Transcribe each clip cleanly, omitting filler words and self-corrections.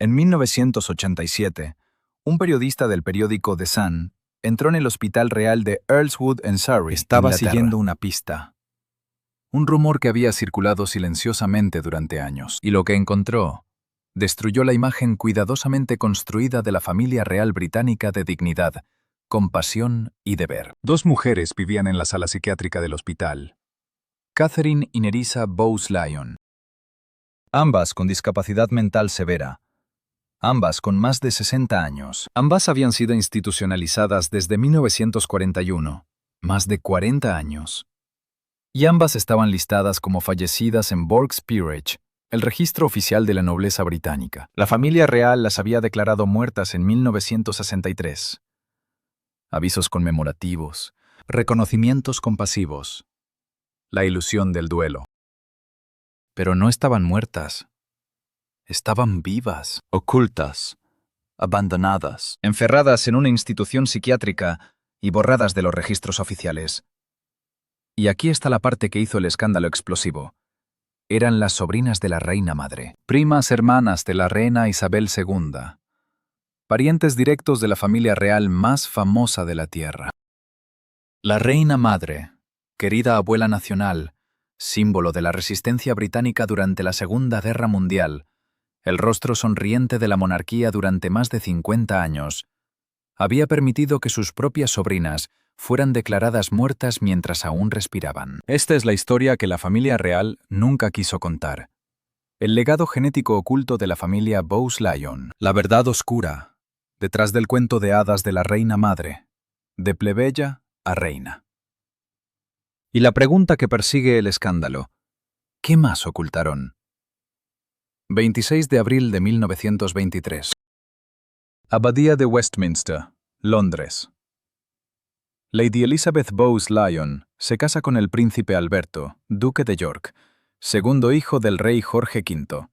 En 1987, un periodista del periódico The Sun entró en el Hospital Real de Earlswood en Surrey. Estaba siguiendo una pista. Un rumor que había circulado silenciosamente durante años. Y lo que encontró destruyó la imagen cuidadosamente construida de la familia real británica de dignidad, compasión y deber. Dos mujeres vivían en la sala psiquiátrica del hospital: Catherine y Nerissa Bowes-Lyon. Ambas con discapacidad mental severa. Ambas con más de 60 años. Ambas habían sido institucionalizadas desde 1941, más de 40 años. Y ambas estaban listadas como fallecidas en Borg's Peerage, el registro oficial de la nobleza británica. La familia real las había declarado muertas en 1963. Avisos conmemorativos, reconocimientos compasivos, la ilusión del duelo. Pero no estaban muertas. Estaban vivas, ocultas, abandonadas, encerradas en una institución psiquiátrica y borradas de los registros oficiales. Y aquí está la parte que hizo el escándalo explosivo. Eran las sobrinas de la reina madre, primas hermanas de la reina Isabel II, parientes directos de la familia real más famosa de la tierra. La reina madre, querida abuela nacional, símbolo de la resistencia británica durante la Segunda Guerra Mundial, el rostro sonriente de la monarquía durante más de 50 años, había permitido que sus propias sobrinas fueran declaradas muertas mientras aún respiraban. Esta es la historia que la familia real nunca quiso contar. El legado genético oculto de la familia Bowes-Lyon. La verdad oscura, detrás del cuento de hadas de la reina madre, de plebeya a reina. Y la pregunta que persigue el escándalo: ¿qué más ocultaron? 26 de abril de 1923. Abadía de Westminster, Londres. Lady Elizabeth Bowes-Lyon se casa con el príncipe Alberto, duque de York, segundo hijo del rey Jorge V.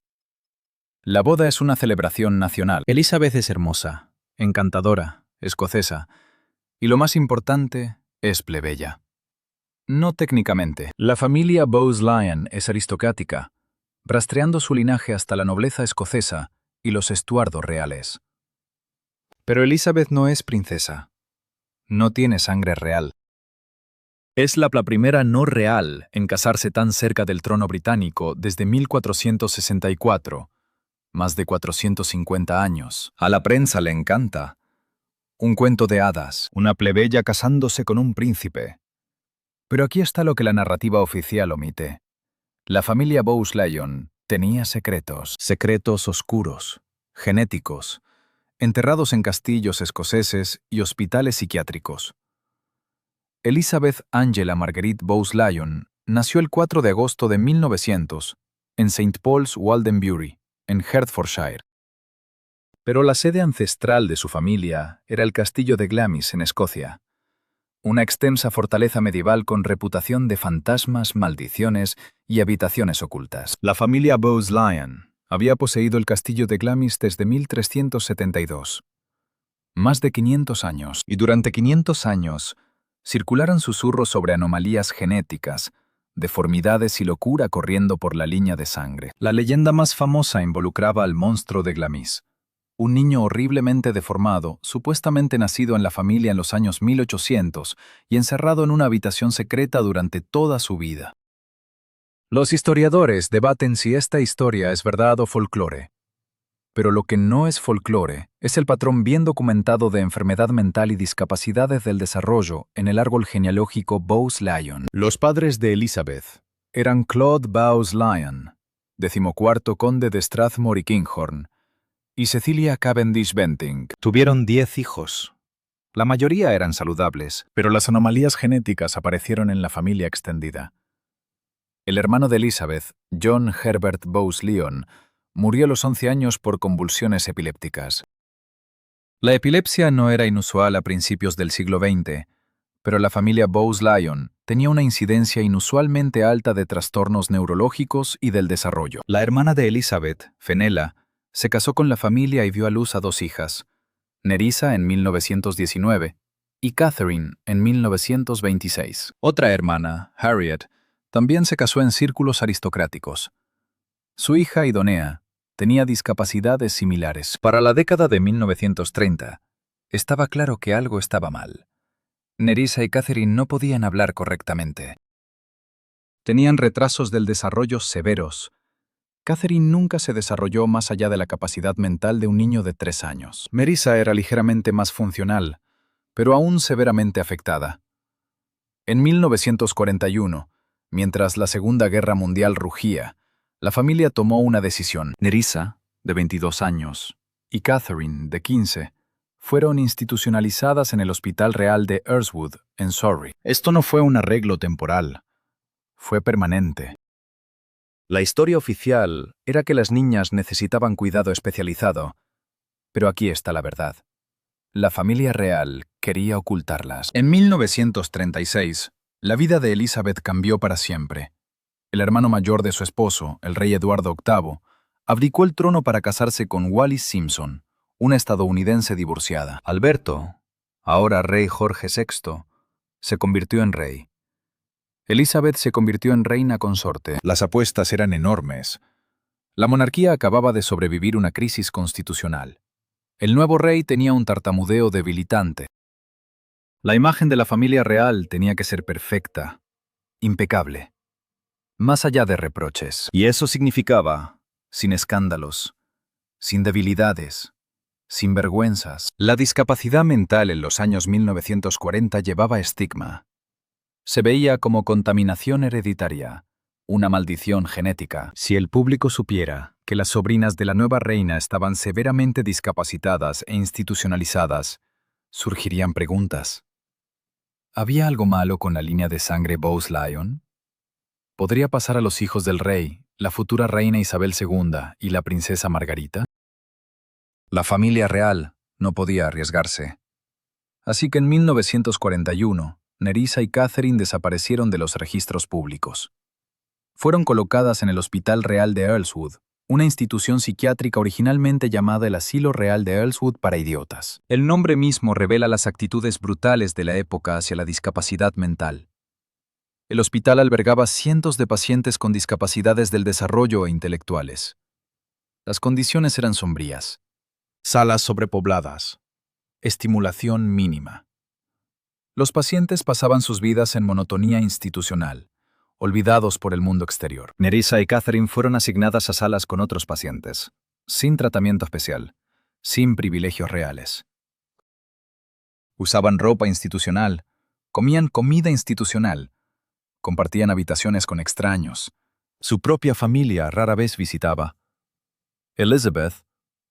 La boda es una celebración nacional. Elizabeth es hermosa, encantadora, escocesa, y lo más importante, es plebeya. No técnicamente. La familia Bowes-Lyon es aristocrática, rastreando su linaje hasta la nobleza escocesa y los estuardos reales. Pero Elizabeth no es princesa. No tiene sangre real. Es la primera no real en casarse tan cerca del trono británico desde 1464, más de 450 años. A la prensa le encanta. Un cuento de hadas, una plebeya casándose con un príncipe. Pero aquí está lo que la narrativa oficial omite. La familia Bowes-Lyon tenía secretos oscuros, genéticos, enterrados en castillos escoceses y hospitales psiquiátricos. Elizabeth Angela Marguerite Bowes-Lyon nació el 4 de agosto de 1900 en St. Paul's, Waldenbury, en Hertfordshire. Pero la sede ancestral de su familia era el castillo de Glamis, en Escocia, una extensa fortaleza medieval con reputación de fantasmas, maldiciones y habitaciones ocultas. La familia Bowes-Lyon había poseído el castillo de Glamis desde 1372. Más de 500 años, y durante 500 años circularon susurros sobre anomalías genéticas, deformidades y locura corriendo por la línea de sangre. La leyenda más famosa involucraba al monstruo de Glamis, un niño horriblemente deformado, supuestamente nacido en la familia en los años 1800 y encerrado en una habitación secreta durante toda su vida. Los historiadores debaten si esta historia es verdad o folclore. Pero lo que no es folclore es el patrón bien documentado de enfermedad mental y discapacidades del desarrollo en el árbol genealógico Bowes-Lyon. Los padres de Elizabeth eran Claude Bowes-Lyon, 14º conde de Strathmore y Kinghorn, y Cecilia Cavendish Bentinck. Tuvieron 10 hijos. La mayoría eran saludables, pero las anomalías genéticas aparecieron en la familia extendida. El hermano de Elizabeth, John Herbert Bowes-Lyon, murió a los 11 años por convulsiones epilépticas. La epilepsia no era inusual a principios del siglo XX, pero la familia Bowes-Lyon tenía una incidencia inusualmente alta de trastornos neurológicos y del desarrollo. La hermana de Elizabeth, Fenella, se casó con la familia y dio a luz a 2 hijas, Nerissa en 1919 y Catherine en 1926. Otra hermana, Harriet, también se casó en círculos aristocráticos. Su hija Idonea tenía discapacidades similares. Para la década de 1930, estaba claro que algo estaba mal. Nerissa y Catherine no podían hablar correctamente. Tenían retrasos del desarrollo severos. Catherine nunca se desarrolló más allá de la capacidad mental de un niño de 3 años. Nerissa era ligeramente más funcional, pero aún severamente afectada. En 1941, mientras la Segunda Guerra Mundial rugía, la familia tomó una decisión. Nerissa, de 22 años, y Catherine, de 15, fueron institucionalizadas en el Hospital Real de Earlswood, en Surrey. Esto no fue un arreglo temporal, fue permanente. La historia oficial era que las niñas necesitaban cuidado especializado, pero aquí está la verdad. La familia real quería ocultarlas. En 1936, la vida de Elizabeth cambió para siempre. El hermano mayor de su esposo, el rey Eduardo VIII, abdicó el trono para casarse con Wallis Simpson, una estadounidense divorciada. Alberto, ahora rey Jorge VI, se convirtió en rey. Elizabeth se convirtió en reina consorte. Las apuestas eran enormes. La monarquía acababa de sobrevivir una crisis constitucional. El nuevo rey tenía un tartamudeo debilitante. La imagen de la familia real tenía que ser perfecta, impecable, más allá de reproches. Y eso significaba, sin escándalos, sin debilidades, sin vergüenzas. La discapacidad mental en los años 1940 llevaba estigma. Se veía como contaminación hereditaria, una maldición genética. Si el público supiera que las sobrinas de la nueva reina estaban severamente discapacitadas e institucionalizadas, surgirían preguntas. ¿Había algo malo con la línea de sangre Bowes-Lyon? ¿Podría pasar a los hijos del rey, la futura reina Isabel II y la princesa Margarita? La familia real no podía arriesgarse. Así que en 1941, Nerissa y Catherine desaparecieron de los registros públicos. Fueron colocadas en el Hospital Real de Earlswood, una institución psiquiátrica originalmente llamada el Asilo Real de Earlswood para idiotas. El nombre mismo revela las actitudes brutales de la época hacia la discapacidad mental. El hospital albergaba cientos de pacientes con discapacidades del desarrollo e intelectuales. Las condiciones eran sombrías. Salas sobrepobladas. Estimulación mínima. Los pacientes pasaban sus vidas en monotonía institucional, olvidados por el mundo exterior. Nerissa y Catherine fueron asignadas a salas con otros pacientes, sin tratamiento especial, sin privilegios reales. Usaban ropa institucional, comían comida institucional, compartían habitaciones con extraños. Su propia familia rara vez visitaba. Elizabeth,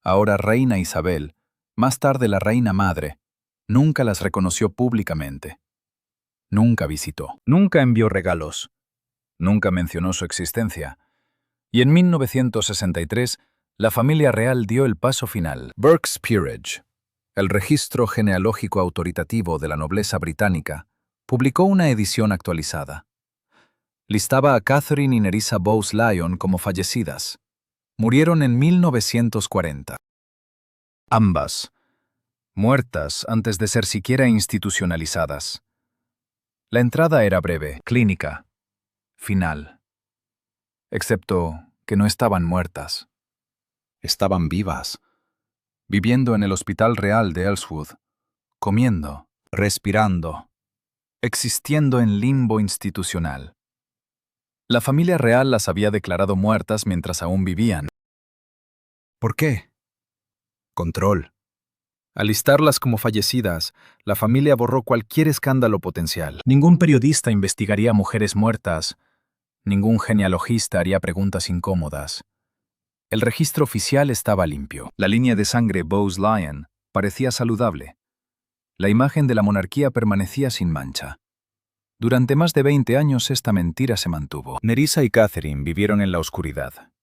ahora reina Isabel, más tarde la reina madre, nunca las reconoció públicamente. Nunca visitó. Nunca envió regalos. Nunca mencionó su existencia. Y en 1963, la familia real dio el paso final. Burke's Peerage, el registro genealógico autoritativo de la nobleza británica, publicó una edición actualizada. Listaba a Catherine y Nerissa Bowes-Lyon como fallecidas. Murieron en 1940. Ambas, muertas antes de ser siquiera institucionalizadas. La entrada era breve, clínica, final. Excepto que no estaban muertas. Estaban vivas, viviendo en el Hospital Real de Earlswood, comiendo, respirando, existiendo en limbo institucional. La familia real las había declarado muertas mientras aún vivían. ¿Por qué? Control. Al listarlas como fallecidas, la familia borró cualquier escándalo potencial. Ningún periodista investigaría mujeres muertas. Ningún genealogista haría preguntas incómodas. El registro oficial estaba limpio. La línea de sangre Bowes-Lyon parecía saludable. La imagen de la monarquía permanecía sin mancha. Durante más de 20 años esta mentira se mantuvo. Nerissa y Catherine vivieron en la oscuridad.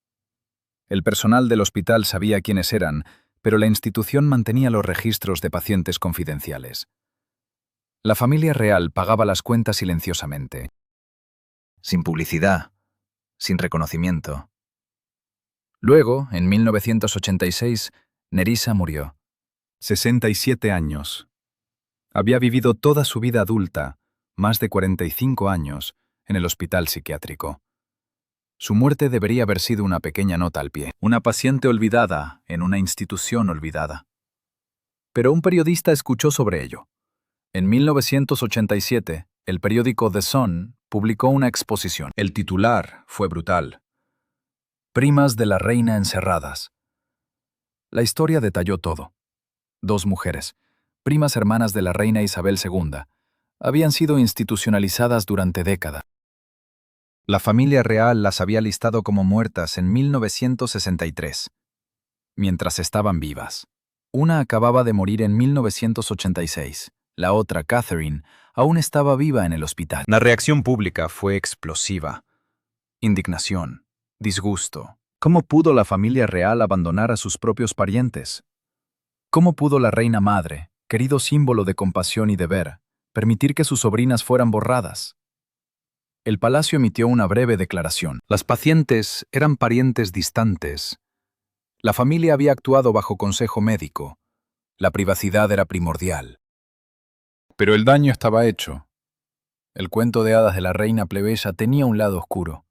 El personal del hospital sabía quiénes eran, pero la institución mantenía los registros de pacientes confidenciales. La familia real pagaba las cuentas silenciosamente, sin publicidad, sin reconocimiento. Luego, en 1986, Nerissa murió. 67 años. Había vivido toda su vida adulta, más de 45 años, en el hospital psiquiátrico. Su muerte debería haber sido una pequeña nota al pie, una paciente olvidada en una institución olvidada. Pero un periodista escuchó sobre ello. En 1987, el periódico The Sun publicó una exposición. El titular fue brutal. Primas de la reina encerradas. La historia detalló todo. 2 mujeres, primas hermanas de la reina Isabel II, habían sido institucionalizadas durante décadas. La familia real las había listado como muertas en 1963, mientras estaban vivas. Una acababa de morir en 1986. La otra, Catherine, aún estaba viva en el hospital. La reacción pública fue explosiva. Indignación, disgusto. ¿Cómo pudo la familia real abandonar a sus propios parientes? ¿Cómo pudo la reina madre, querido símbolo de compasión y deber, permitir que sus sobrinas fueran borradas? El palacio emitió una breve declaración. Las pacientes eran parientes distantes. La familia había actuado bajo consejo médico. La privacidad era primordial. Pero el daño estaba hecho. El cuento de hadas de la reina plebeya tenía un lado oscuro.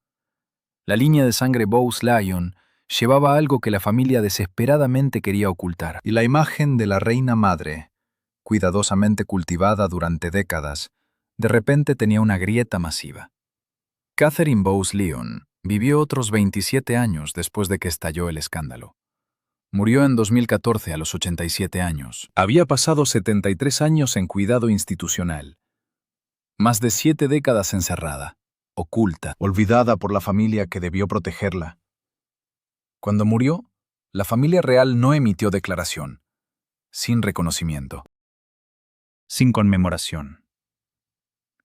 La línea de sangre Bowes-Lyon llevaba algo que la familia desesperadamente quería ocultar. Y la imagen de la reina madre, cuidadosamente cultivada durante décadas, de repente tenía una grieta masiva. Catherine Bowes-Lyon vivió otros 27 años después de que estalló el escándalo. Murió en 2014 a los 87 años. Había pasado 73 años en cuidado institucional. Más de 7 décadas encerrada, oculta, olvidada por la familia que debió protegerla. Cuando murió, la familia real no emitió declaración, sin reconocimiento, sin conmemoración.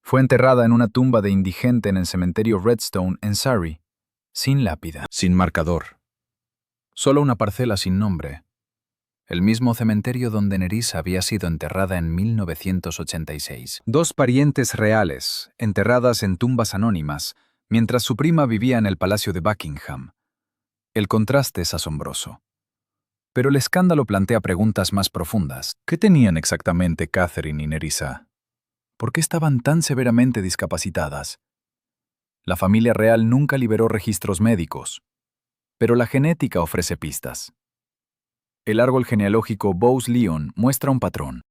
Fue enterrada en una tumba de indigente en el cementerio Redstone, en Surrey, sin lápida, sin marcador. Solo una parcela sin nombre. El mismo cementerio donde Nerissa había sido enterrada en 1986. 2 parientes reales, enterradas en tumbas anónimas, mientras su prima vivía en el Palacio de Buckingham. El contraste es asombroso. Pero el escándalo plantea preguntas más profundas. ¿Qué tenían exactamente Catherine y Nerissa? ¿Por qué estaban tan severamente discapacitadas? La familia real nunca liberó registros médicos, pero la genética ofrece pistas. El árbol genealógico Bowes-Lyon muestra un patrón.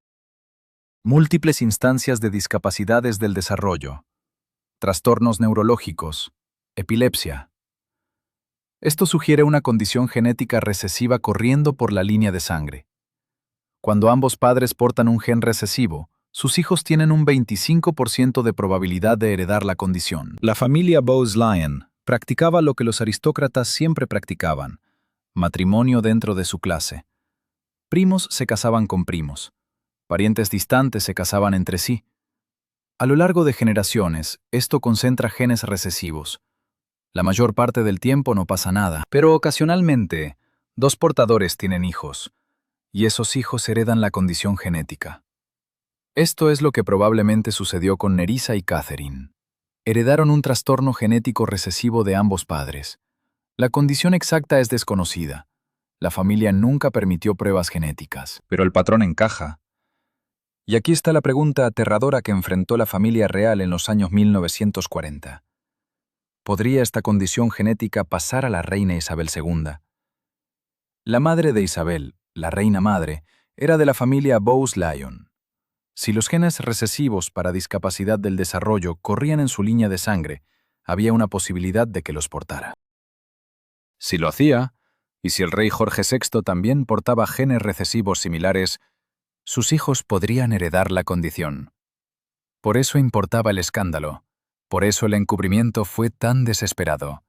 Múltiples instancias de discapacidades del desarrollo, trastornos neurológicos, epilepsia. Esto sugiere una condición genética recesiva corriendo por la línea de sangre. Cuando ambos padres portan un gen recesivo, sus hijos tienen un 25% de probabilidad de heredar la condición. La familia Bowes-Lyon practicaba lo que los aristócratas siempre practicaban: matrimonio dentro de su clase. Primos se casaban con primos. Parientes distantes se casaban entre sí. A lo largo de generaciones, esto concentra genes recesivos. La mayor parte del tiempo no pasa nada, pero ocasionalmente, 2 portadores tienen hijos, y esos hijos heredan la condición genética. Esto es lo que probablemente sucedió con Nerissa y Catherine. Heredaron un trastorno genético recesivo de ambos padres. La condición exacta es desconocida. La familia nunca permitió pruebas genéticas. Pero el patrón encaja. Y aquí está la pregunta aterradora que enfrentó la familia real en los años 1940. ¿Podría esta condición genética pasar a la reina Isabel II? La madre de Isabel, la reina madre, era de la familia Bowes-Lyon. Si los genes recesivos para discapacidad del desarrollo corrían en su línea de sangre, había una posibilidad de que los portara. Si lo hacía, y si el rey Jorge VI también portaba genes recesivos similares, sus hijos podrían heredar la condición. Por eso importaba el escándalo. Por eso el encubrimiento fue tan desesperado.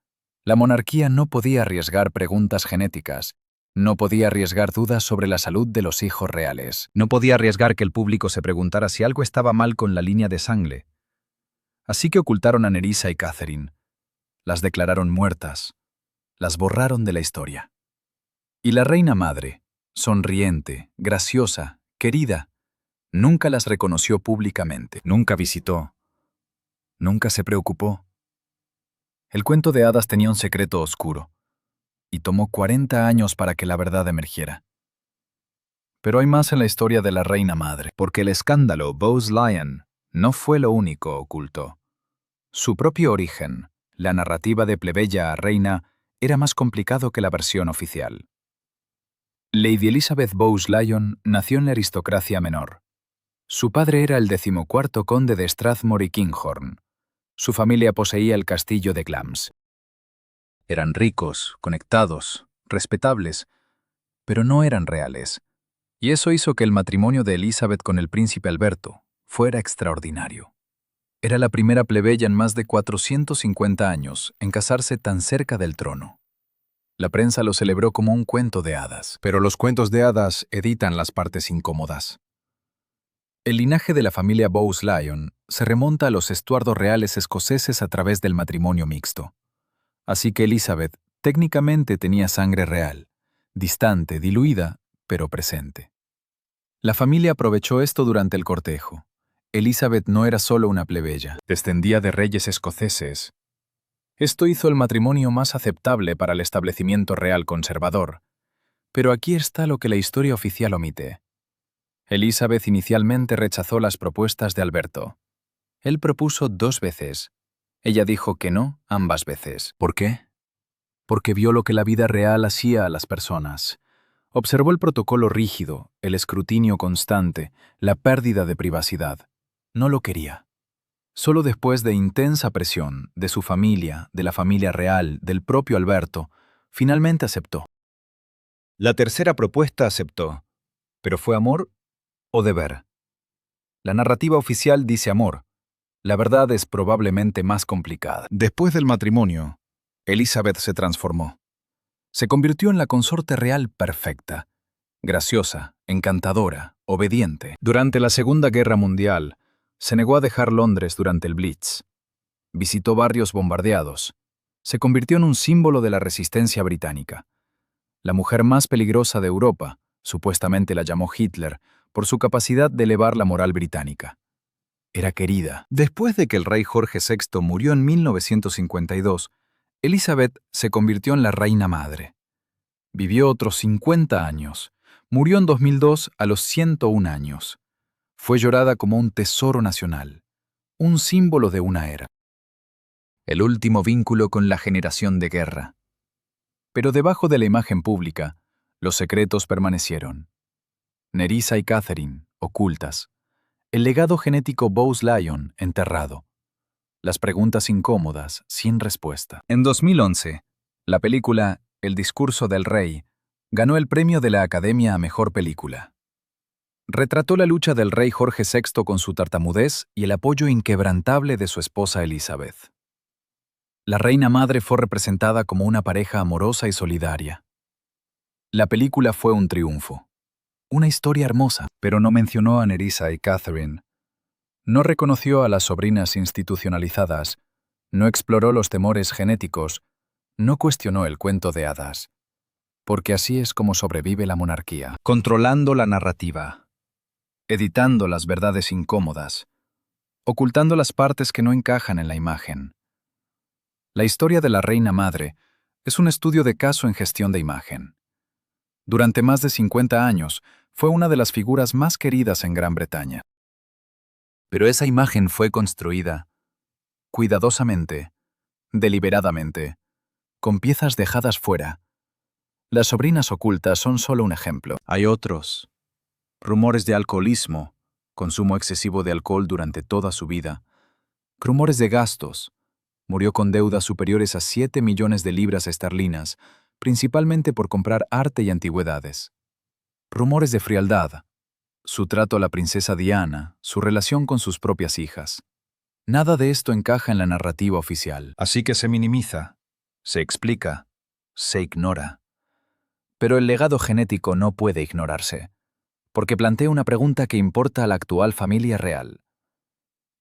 La monarquía no podía arriesgar preguntas genéticas. No podía arriesgar dudas sobre la salud de los hijos reales. No podía arriesgar que el público se preguntara si algo estaba mal con la línea de sangre. Así que ocultaron a Nerissa y Catherine. Las declararon muertas. Las borraron de la historia. Y la reina madre, sonriente, graciosa, querida, nunca las reconoció públicamente. Nunca visitó. Nunca se preocupó. El cuento de hadas tenía un secreto oscuro, y tomó 40 años para que la verdad emergiera. Pero hay más en la historia de la reina madre, porque el escándalo Bowes-Lyon no fue lo único oculto. Su propio origen, la narrativa de plebeya a reina era más complicado que la versión oficial. Lady Elizabeth Bowes-Lyon nació en la aristocracia menor. Su padre era el 14º conde de Strathmore y Kinghorn. Su familia poseía el castillo de Glamis. Eran ricos, conectados, respetables, pero no eran reales. Y eso hizo que el matrimonio de Elizabeth con el príncipe Alberto fuera extraordinario. Era la primera plebeya en más de 450 años en casarse tan cerca del trono. La prensa lo celebró como un cuento de hadas. Pero los cuentos de hadas editan las partes incómodas. El linaje de la familia Bowes-Lyon se remonta a los estuardos reales escoceses a través del matrimonio mixto. Así que Elizabeth técnicamente tenía sangre real, distante, diluida, pero presente. La familia aprovechó esto durante el cortejo. Elizabeth no era solo una plebeya, descendía de reyes escoceses. Esto hizo el matrimonio más aceptable para el establecimiento real conservador. Pero aquí está lo que la historia oficial omite. Elizabeth inicialmente rechazó las propuestas de Alberto. Él propuso 2 veces. Ella dijo que no ambas veces. ¿Por qué? Porque vio lo que la vida real hacía a las personas. Observó el protocolo rígido, el escrutinio constante, la pérdida de privacidad. No lo quería. Solo después de intensa presión de su familia, de la familia real, del propio Alberto, finalmente aceptó. La tercera propuesta aceptó. ¿Pero fue amor o deber? La narrativa oficial dice amor. La verdad es probablemente más complicada. Después del matrimonio, Elizabeth se transformó. Se convirtió en la consorte real perfecta, graciosa, encantadora, obediente. Durante la Segunda Guerra Mundial, se negó a dejar Londres durante el Blitz. Visitó barrios bombardeados. Se convirtió en un símbolo de la resistencia británica. La mujer más peligrosa de Europa, supuestamente la llamó Hitler, por su capacidad de elevar la moral británica. Era querida. Después de que el rey Jorge VI murió en 1952, Elizabeth se convirtió en la reina madre. Vivió otros 50 años. Murió en 2002 a los 101 años. Fue llorada como un tesoro nacional, un símbolo de una era. El último vínculo con la generación de guerra. Pero debajo de la imagen pública, los secretos permanecieron. Nerissa y Catherine, ocultas. El legado genético Bowes-Lyon, enterrado. Las preguntas incómodas, sin respuesta. En 2011, la película El discurso del rey ganó el premio de la Academia a Mejor Película. Retrató la lucha del rey Jorge VI con su tartamudez y el apoyo inquebrantable de su esposa Elizabeth. La reina madre fue representada como una pareja amorosa y solidaria. La película fue un triunfo. Una historia hermosa, pero no mencionó a Nerissa y Catherine. No reconoció a las sobrinas institucionalizadas, no exploró los temores genéticos, no cuestionó el cuento de hadas. Porque así es como sobrevive la monarquía. Controlando la narrativa. Editando las verdades incómodas. Ocultando las partes que no encajan en la imagen. La historia de la reina madre es un estudio de caso en gestión de imagen. Durante más de 50 años, fue una de las figuras más queridas en Gran Bretaña. Pero esa imagen fue construida cuidadosamente, deliberadamente, con piezas dejadas fuera. Las sobrinas ocultas son solo un ejemplo. Hay otros. Rumores de alcoholismo, consumo excesivo de alcohol durante toda su vida. Rumores de gastos. Murió con deudas superiores a 7 millones de libras esterlinas, principalmente por comprar arte y antigüedades. Rumores de frialdad. Su trato a la princesa Diana, su relación con sus propias hijas. Nada de esto encaja en la narrativa oficial. Así que se minimiza, se explica, se ignora. Pero el legado genético no puede ignorarse, porque plantea una pregunta que importa a la actual familia real.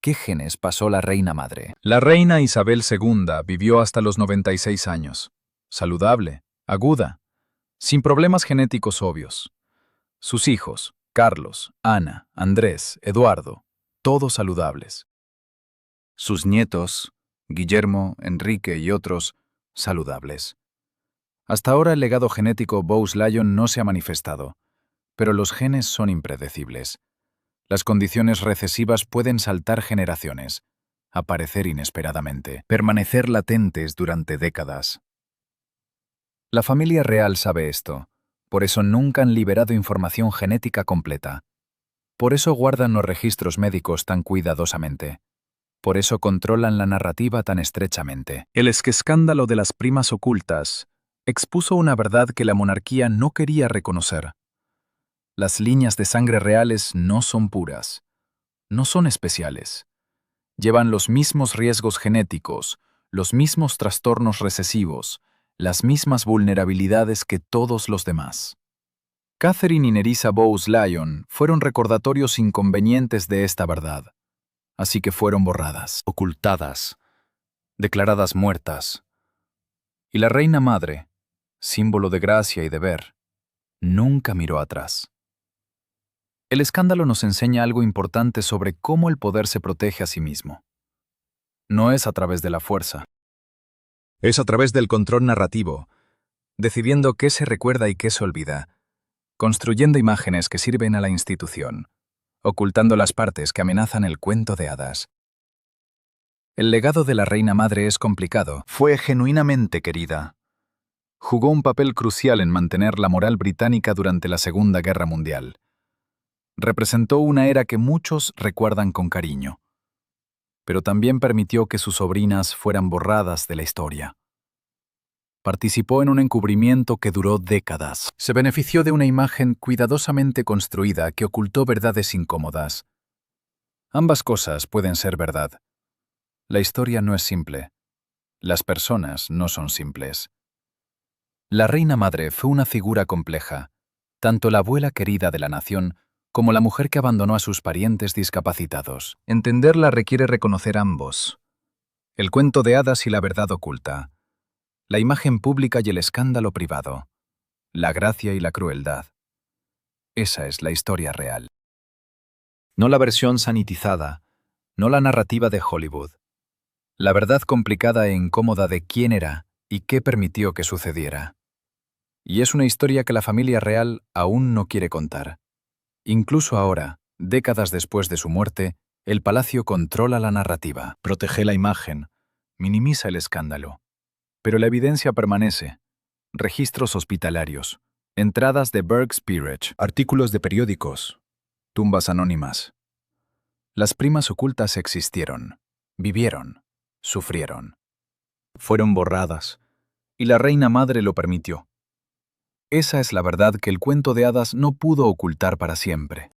¿Qué genes pasó la reina madre? La reina Isabel II vivió hasta los 96 años. Saludable, aguda, sin problemas genéticos obvios. Sus hijos, Carlos, Ana, Andrés, Eduardo, todos saludables. Sus nietos, Guillermo, Enrique y otros, saludables. Hasta ahora el legado genético Bowes-Lyon no se ha manifestado, pero los genes son impredecibles. Las condiciones recesivas pueden saltar generaciones. aparecer inesperadamente, permanecer latentes durante décadas. La familia real sabe esto, por eso nunca han liberado información genética completa. Por eso guardan los registros médicos tan cuidadosamente. Por eso controlan la narrativa tan estrechamente. El escándalo de las primas ocultas expuso una verdad que la monarquía no quería reconocer. Las líneas de sangre reales no son puras, no son especiales. Llevan los mismos riesgos genéticos, los mismos trastornos recesivos, las mismas vulnerabilidades que todos los demás. Catherine y Nerissa Bowes-Lyon fueron recordatorios inconvenientes de esta verdad, así que fueron borradas, ocultadas, declaradas muertas. Y la reina madre, símbolo de gracia y deber, nunca miró atrás. El escándalo nos enseña algo importante sobre cómo el poder se protege a sí mismo. No es a través de la fuerza. Es a través del control narrativo, decidiendo qué se recuerda y qué se olvida, construyendo imágenes que sirven a la institución, ocultando las partes que amenazan el cuento de hadas. El legado de la reina madre es complicado. Fue genuinamente querida. Jugó un papel crucial en mantener la moral británica durante la Segunda Guerra Mundial. Representó una era que muchos recuerdan con cariño, pero también permitió que sus sobrinas fueran borradas de la historia. Participó en un encubrimiento que duró décadas. Se benefició de una imagen cuidadosamente construida que ocultó verdades incómodas. Ambas cosas pueden ser verdad. La historia no es simple. Las personas no son simples. La reina madre fue una figura compleja, tanto la abuela querida de la nación como la mujer que abandonó a sus parientes discapacitados. Entenderla requiere reconocer ambos: el cuento de hadas y la verdad oculta, la imagen pública y el escándalo privado, la gracia y la crueldad. Esa es la historia real. No la versión sanitizada, no la narrativa de Hollywood. La verdad complicada e incómoda de quién era y qué permitió que sucediera. Y es una historia que la familia real aún no quiere contar. Incluso ahora, décadas después de su muerte, el palacio controla la narrativa, protege la imagen, minimiza el escándalo. Pero la evidencia permanece. Registros hospitalarios, entradas de Burke's Peerage, artículos de periódicos, tumbas anónimas. Las primas ocultas existieron, vivieron, sufrieron. Fueron borradas, y la reina madre lo permitió. Esa es la verdad que el cuento de hadas no pudo ocultar para siempre.